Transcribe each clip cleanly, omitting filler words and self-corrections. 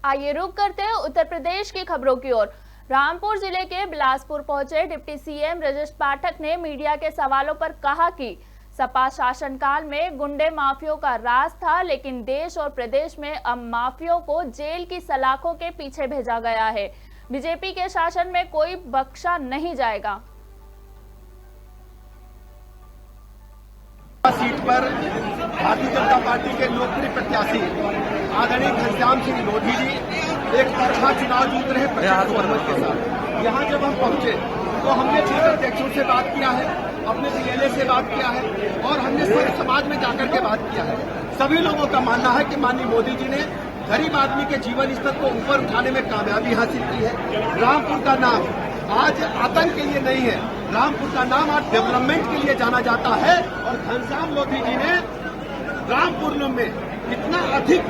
आइए रुक करते हैं उत्तर प्रदेश की खबरों की ओर। रामपुर जिले के बिलासपुर पहुंचे डिप्टी सीएम ब्रजेश पाठक ने मीडिया के सवालों पर कहा कि सपा शासनकाल में गुंडे माफियों का राज था, लेकिन देश और प्रदेश में अब माफियों को जेल की सलाखों के पीछे भेजा गया है। बीजेपी के शासन में कोई बख्शा नहीं जाएगा। सीट पर भारतीय जनता पार्टी के लोकप्रिय प्रत्याशी आदरणीय घनश्याम सिंह लोधी जी एक तरफा चुनाव जीत रहे प्रचंड बहुमत के साथ। यहाँ जब हम पहुंचे तो हमने बूथ अध्यक्षों से बात किया है, अपने डीएलए से बात किया है और हमने सारे समाज में जाकर के बात किया है। सभी लोगों का मानना है कि माननीय मोदी जी ने गरीब आदमी के जीवन स्तर को ऊपर उठाने में कामयाबी हासिल की है। रामपुर का नाम आज आतंक के लिए नहीं है, रामपुर का नाम आज डेवलपमेंट के लिए जाना जाता है। और घनश्याम लोधी जी ने रामपुर में इतना अधिक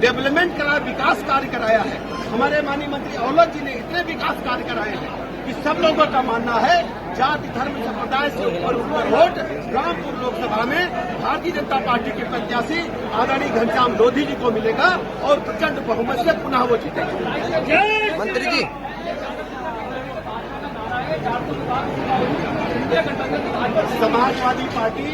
डेवलपमेंट कराया, विकास कार्य कराया है। हमारे माननीय मंत्री औलख जी ने इतने विकास कार्य कराए हैं कि सब लोगों का मानना है जाति धर्म संप्रदाय से ऊपर वोट रामपुर लोकसभा में भारतीय जनता पार्टी के प्रत्याशी आदरणीय घनश्याम लोधी जी को मिलेगा और प्रचंड बहुमत से पुनः वो जीतेंगे। मंत्री जी, समाजवादी पार्टी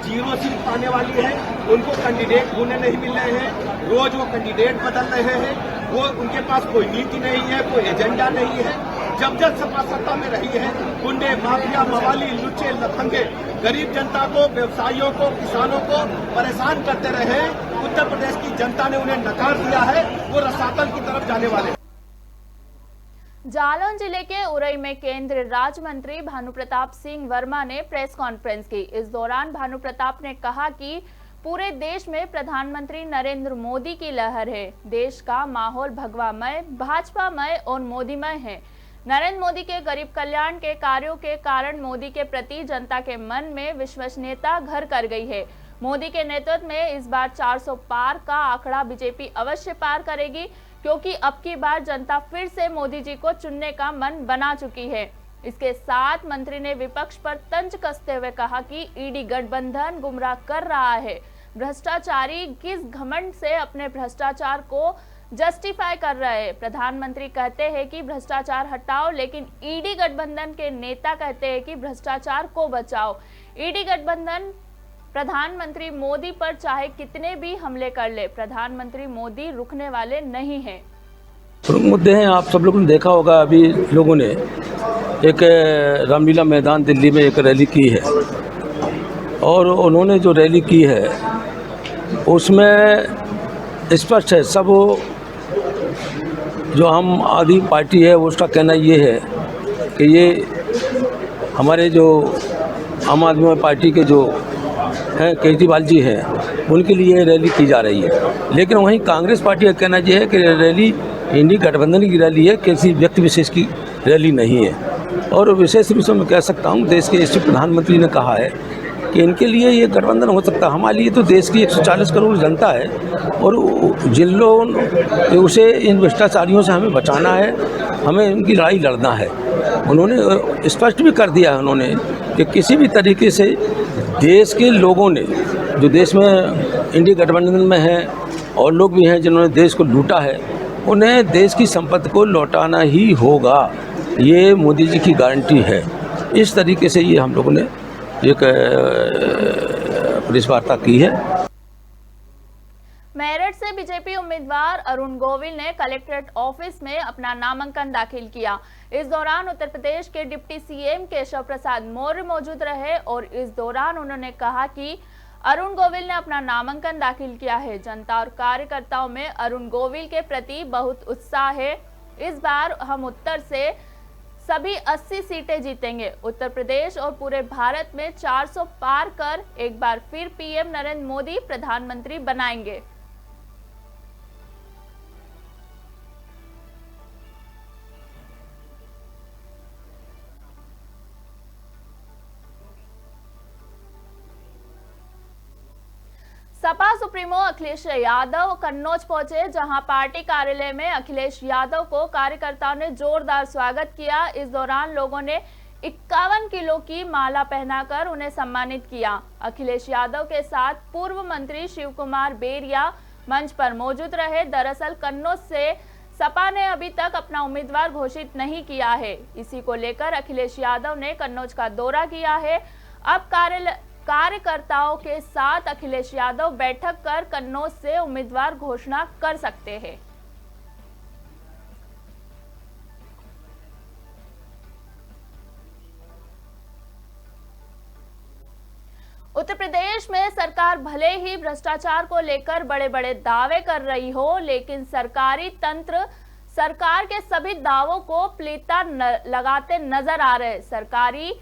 0 सीट पाने वाली है। उनको कैंडिडेट ढूंढने नहीं मिल रहे हैं, रोज वो कैंडिडेट बदल रहे हैं। वो उनके पास कोई नीति नहीं है, कोई एजेंडा नहीं है। जब सपा सत्ता में रही है, गुंडे माफिया मवाली लुच्चे लफंगे गरीब जनता को, व्यवसायियों को, किसानों को परेशान करते रहे। उत्तर प्रदेश की जनता ने उन्हें नकार दिया है, वो रसातल की तरफ जाने वाले। जालौन जिले के उरई में केंद्रीय राज्य मंत्री भानु प्रताप सिंह वर्मा ने प्रेस कॉन्फ्रेंस की। इस दौरान भानु प्रताप ने कहा कि पूरे देश में प्रधानमंत्री नरेंद्र मोदी की लहर है। देश का माहौल भगवामय, भाजपामय और मोदीमय है। नरेंद्र मोदी के गरीब कल्याण के कार्यों के कारण मोदी के प्रति जनता के मन में विश्वसनीयता घर कर गई है। मोदी के नेतृत्व में इस बार 400 पार का आंकड़ा बीजेपी अवश्य पार करेगी, क्योंकि अब की बार जनता फिर से मोदी जी को चुनने का मन बना चुकी है। इसके साथ मंत्री ने विपक्ष पर तंज कसते हुए कहा कि ईडी गठबंधन गुमराह कर रहा है। भ्रष्टाचारी किस घमंड से अपने भ्रष्टाचार को जस्टिफाई कर रहे हैं। प्रधानमंत्री कहते हैं कि भ्रष्टाचार हटाओ, लेकिन ईडी गठबंधन के नेता कहते हैं कि भ्रष्टाचार को बचाओ। ईडी गठबंधन प्रधानमंत्री मोदी पर चाहे कितने भी हमले कर ले, प्रधानमंत्री मोदी रुकने वाले नहीं हैं। प्रमुख मुद्दे हैं, आप सब लोगों ने देखा होगा, अभी लोगों ने एक रामलीला मैदान दिल्ली में एक रैली की है और उन्होंने जो रैली की है उसमें स्पष्ट है, सब जो आम आदमी पार्टी है उसका कहना ये है कि ये हमारे जो आम आदमी पार्टी के जो हैं केजरीवाल जी हैं उनके लिए रैली की जा रही है। लेकिन वहीं कांग्रेस पार्टी का कहना यह है कि रैली इंडी गठबंधन की रैली है, किसी व्यक्ति विशेष की रैली नहीं है। और विशेष रूप से मैं कह सकता हूँ, देश के यशस्वी प्रधानमंत्री ने कहा है कि इनके लिए ये गठबंधन हो सकता है, हमारे लिए तो देश की 140 करोड़ जनता है और जिन लोगों उसे इन भ्रष्टाचारियों से हमें बचाना है, हमें इनकी लड़ाई लड़ना है। उन्होंने स्पष्ट भी कर दिया है उन्होंने कि किसी भी तरीके से देश के लोगों ने, जो देश में इंडिया गठबंधन में हैं और लोग भी हैं जिन्होंने देश को लूटा है, उन्हें देश की संपत्ति को लौटाना ही होगा। ये मोदी जी की गारंटी है। इस तरीके से ये हम लोगों ने एक प्रेस वार्ता की है। मेरठ से बीजेपी उम्मीदवार अरुण गोविल ने कलेक्ट्रेट ऑफिस में अपना नामांकन दाखिल किया। इस दौरान उत्तर प्रदेश के डिप्टी सीएम केशव प्रसाद मौर्य मौजूद रहे और इस दौरान उन्होंने कहा कि अरुण गोविल ने अपना नामांकन दाखिल किया है। जनता और कार्यकर्ताओं में अरुण गोविल के प्रति बहुत उत्साह है। इस बार हम उत्तर से सभी 80 सीटें जीतेंगे। उत्तर प्रदेश और पूरे भारत में 400 पार कर एक बार फिर पीएम नरेंद्र मोदी प्रधानमंत्री बनाएंगे। सपा सुप्रीमो अखिलेश यादव कन्नौज पहुंचे, जहां पार्टी कार्यालय में अखिलेश यादव को कार्यकर्ताओं ने जोरदार स्वागत किया। इस दौरान लोगों ने 51 किलो की माला पहनाकर उन्हें सम्मानित किया। अखिलेश यादव के साथ पूर्व मंत्री शिव कुमार बेरिया, मंच पर मौजूद रहे। दरअसल कन्नौज से सपा ने अभी तक अपना उम्मीदवार घोषित नहीं किया है। इसी को लेकर अखिलेश यादव ने कन्नौज का दौरा किया है। अब कार्यकर्ताओं के साथ अखिलेश यादव बैठक कर कन्नौज से उम्मीदवार घोषणा कर सकते हैं। उत्तर प्रदेश में सरकार भले ही भ्रष्टाचार को लेकर बड़े बड़े दावे कर रही हो, लेकिन सरकारी तंत्र सरकार के सभी दावों को पलीता लगाते नजर आ रहे। सरकारी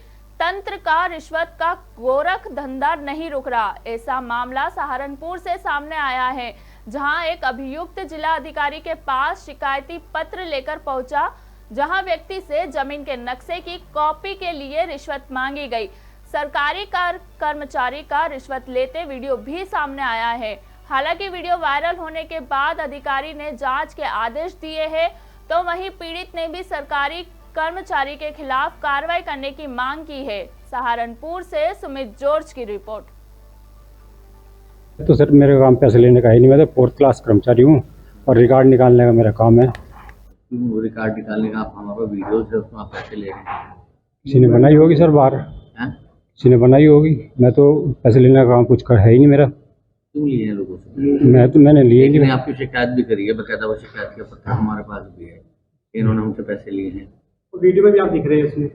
तंत्र का रिश्वत का गोरख धंधा नहीं रुक रहा। ऐसा मामला सहारनपुर से सामने आया है, जहां एक अभियुक्त जिला अधिकारी के पास शिकायती पत्र लेकर पहुंचा, जहां व्यक्ति से जमीन के नक्शे की कॉपी के लिए रिश्वत मांगी गई। सरकारी कर्मचारी का रिश्वत लेते वीडियो भी सामने आया है। हालांकि वीडियो वायरल होने के बाद अधिकारी ने जांच के आदेश दिए हैं, तो वहीं पीड़ित ने भी सरकारी कर्मचारी के खिलाफ कार्रवाई करने की मांग की है। सहारनपुर से सुमित जॉर्ज की रिपोर्ट। तो सर मेरे काम पैसे लेने का है नहीं, मैं तो 4th क्लास कर्मचारी हूँ और रिकॉर्ड निकालने का मेरा काम है। रिकॉर्ड निकालने का आप हमारे वीडियो से उसमें आप पैसे ले रहे हैं? किसी ने बनाई होगी सर बाहर, किसी ने बनाई होगी। मैं तो पैसे लेने का काम कुछ कर है ही नहीं मेरा। क्यों लिए हैं लोगों से? मैंने लिए नहीं। आपकी शिकायत भी करी है, बकायदा वो शिकायत के पत्र हमारे पास भी है। इन्होंने हमसे पैसे लिए हैं, वीडियो में भी आप दिख रहे हैं इसमें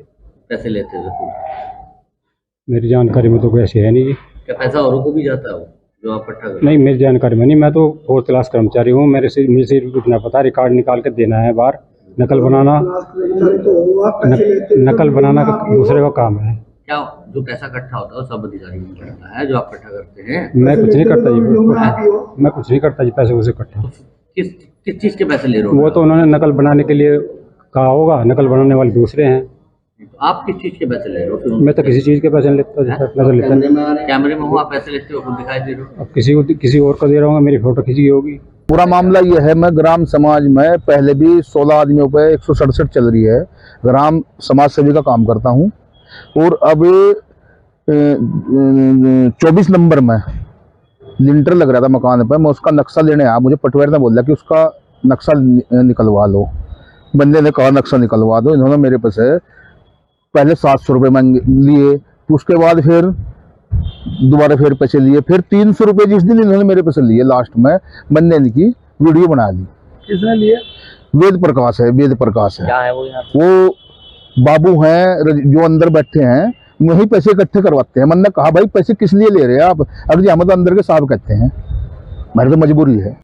पैसे लेते थे। मेरी जानकारी में तो कोई ऐसी है नहीं जी। क्या पैसा औरों को भी जाता है जो आप इकट्ठा करते? नहीं, मेरी जानकारी में नहीं। मैं तो 4th क्लास कर्मचारी हूँ। मुझे सिर्फ इतना पता, रिकॉर्ड निकाल के देना है बाहर। नकल बनाना दूसरे का काम है। क्या जो पैसा इकट्ठा होता है वो सब अधिकारी को करता है, जो आप इकट्ठा करते हैं? मैं कुछ नहीं करता जी, मैं कुछ नहीं करता जी पैसे उसे इकट्ठा। किस चीज़ के पैसे ले रहे हो? वो तो उन्होंने नकल बनाने के लिए कहा होगा, नकल बनाने वाले दूसरे हैं। तो आप किस चीज़ के पैसे ले रहे हो? मैं तो किसी चीज़ के पैसे नहीं लेता। कैमरे में हो आप पैसे लेते हो, खुद दिखाई दे रहे हो। अब किसी और को दे रहा हूँ, मेरी फोटो खींची होगी। पूरा मामला ये है, मैं ग्राम समाज में पहले भी 16 आदमियों पे 167 चल रही है। ग्राम समाज सेवी का काम करता हूँ और अब 24 नंबर में लिंटर लग रहा था मकान पे। मैं उसका नक्शा लेने आया, मुझे पटवारी ने बोला कि उसका नक्शा निकलवा लो। बंदे ने कहा नक्शा निकलवा दो। इन्होंने मेरे पास पहले 700 रुपये मांगे लिए, उसके बाद फिर दोबारा फिर पैसे लिए, फिर 300 रुपये जिस दिन इन्होंने मेरे पैसे लिए लास्ट में बंदे इनकी वीडियो बना ली। किसने लिए? वेद प्रकाश है, वेद प्रकाश है। क्या है वो यहाँ? वो बाबू हैं जो अंदर बैठे हैं, वही पैसे इकट्ठे करवाते हैं। मैंने कहा भाई पैसे किस लिए ले रहे हैं आप? अगर हम तो अंदर के साहब कहते हैं, मेरी तो मजबूरी है।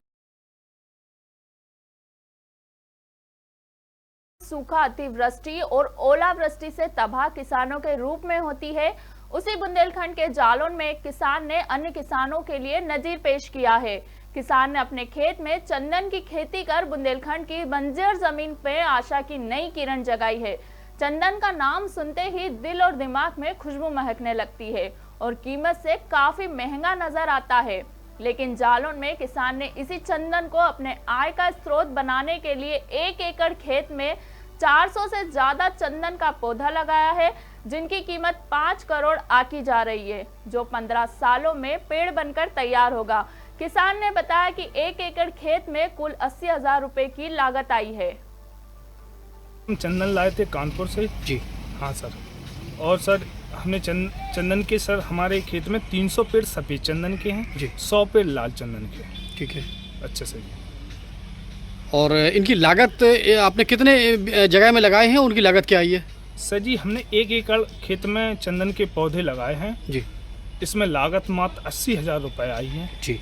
सूखा, अतिवृष्टि और ओलावृष्टि से तबाह किसानों के रूप में होती है, उसी बुंदेलखंड के जालौन में एक किसान ने अन्य किसानों के लिए नजीर पेश किया है। किसान ने अपने खेत में चंदन की खेती कर बुंदेलखंड की बंजर जमीन पे आशा की नई किरण जगाई है। चंदन का नाम सुनते ही दिल और दिमाग में खुशबू महकने लगती है और कीमत से काफी महंगा नजर आता है। लेकिन जालौन में किसान ने इसी चंदन को अपने आय का स्रोत बनाने के लिए 1 एकड़ खेत में 400 से ज्यादा चंदन का पौधा लगाया है, जिनकी कीमत 5 करोड़ आकी जा रही है, जो 15 सालों में पेड़ बनकर तैयार होगा। किसान ने बताया कि 1 एकड़ खेत में कुल 80,000 रुपए की लागत आई है। हम चंदन लाए थे कानपुर से जी। हाँ सर, और सर हमने चंदन के सर हमारे खेत में 300 पेड़ सफ़ेद चंदन के हैं जी, 100 पेड़ लाल चंदन के। ठीक है, अच्छे से। और इनकी लागत आपने कितने जगह में लगाए हैं, उनकी लागत क्या आई है? सर जी हमने 1 एकड़ खेत में चंदन के पौधे लगाए हैं जी। इसमें लागत मात्र 80,000 रुपये आई है जी।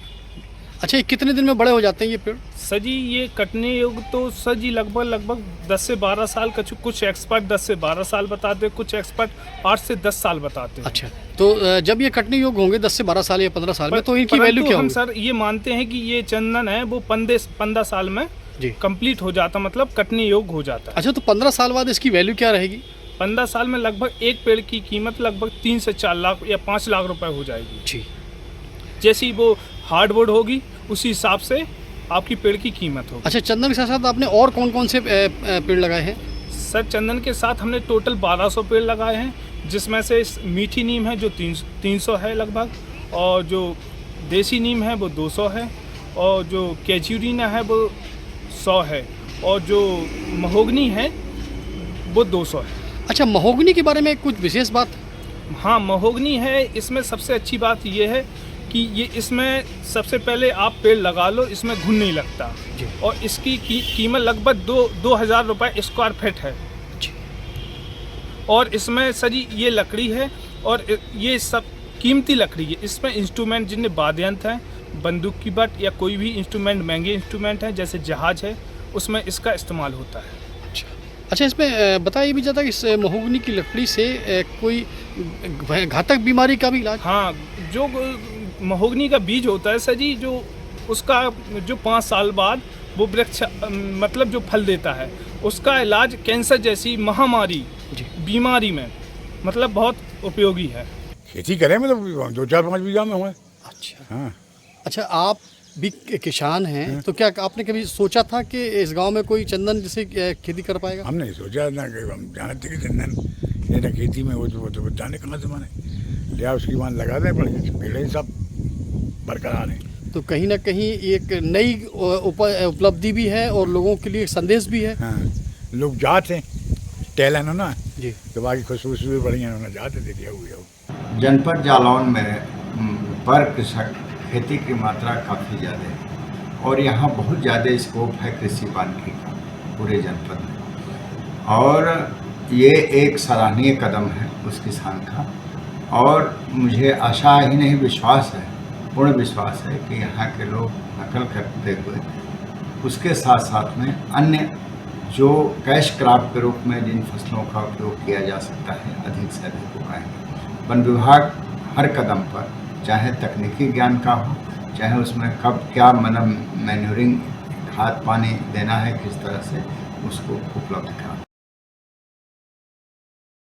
अच्छा, ये कितने दिन में बड़े हो जाते हैं ये पेड़? सर जी ये कटने योग्य तो सर जी लगभग 10 से 12 साल का, कुछ एक्सपर्ट 10 से 12 साल बताते हैं, कुछ एक्सपर्ट 8 से 10 साल बताते हैं। अच्छा, तो जब ये कटने योग्य होंगे 10 से 12 साल या 15 साल में, तो इनकी वैल्यू क्या हम होगी? सर ये मानते हैं कि ये चंदन है वो 15 साल में कंप्लीट हो जाता, मतलब कटने योग्य हो जाता है। अच्छा, तो 15 साल बाद इसकी वैल्यू क्या रहेगी? 15 साल में लगभग एक पेड़ की कीमत लगभग 3 से 4 लाख या 5 लाख रुपए हो जाएगी जी। जैसी वो हार्डवुड होगी उसी हिसाब से आपकी पेड़ की कीमत होगी। अच्छा, चंदन के साथ साथ आपने और कौन कौन से पेड़ लगाए हैं? सर चंदन के साथ हमने टोटल 1200 पेड़ लगाए हैं, जिसमें से मीठी नीम है जो 300 है लगभग, और जो देसी नीम है वो 200 है, और जो कैचुरीना है वो 100 है, और जो महोगनी है वो 200 है। अच्छा, महोगनी के बारे में कुछ विशेष बात? हाँ, महोगनी है, इसमें सबसे अच्छी बात ये है कि ये इसमें सबसे पहले आप पेड़ लगा लो, इसमें घुन नहीं लगता, और इसकी कीमत लगभग 2,000 रुपये स्क्वायर फीट है। और इसमें सरी ये लकड़ी है, और ये सब कीमती लकड़ी है। इसमें इंस्ट्रूमेंट जितने वाद्ययंत्र हैं, बंदूक की बट या कोई भी इंस्ट्रूमेंट, महंगे इंस्ट्रूमेंट हैं जैसे जहाज है, उसमें इसका इस्तेमाल होता है। अच्छा, इसमें बताया भी जाता है कि इस महोगनी की लकड़ी से कोई घातक बीमारी का भी इलाज? हाँ, जो महोगनी का बीज होता है सर जी, जो उसका जो 5 साल बाद वो वृक्ष मतलब जो फल देता है, उसका इलाज कैंसर जैसी महामारी बीमारी में मतलब बहुत उपयोगी है। खेती करें मतलब 2-4-5 बीघा में हुए। अच्छा। हाँ। अच्छा, आप भी किसान हैं, तो क्या आपने कभी सोचा था कि इस गांव में कोई चंदन जैसे खेती कर पाएगा? हमने नहीं सोचा ना, कि हम जानते कि चंदन ये ना खेती में वो तो जाने कहाँ से माने लिया, उसकी मान लगा दें, पर पेड़ सब बरकरार है। तो कहीं ना कहीं एक नई उपलब्धि भी है और लोगों के लिए संदेश भी है। हाँ, लोग जाते हैं टहलन हो ना जी, तो बाकी खुशबू भी बढ़िया होना जाते देखिए हुए हो। जनपद जालौन में पर कृषक खेती की मात्रा काफ़ी ज़्यादा है, और यहाँ बहुत ज़्यादा स्कोप है कृषि वानिकी का पूरे जनपद में, और ये एक सराहनीय कदम है उस किसान का। और मुझे आशा ही नहीं, विश्वास है, पूर्ण विश्वास है कि यहाँ के लोग नकल करते हुए उसके साथ साथ में अन्य जो कैश क्रॉप के रूप में जिन फसलों का उपयोग किया जा सकता है अधिक से अधिक उगाएंगे। वन विभाग हर कदम पर, चाहे तकनीकी ज्ञान का हो, चाहे उसमें कब क्या मैन्यूरिंग खाद पानी देना है, किस तरह से उसको उपलब्ध करा।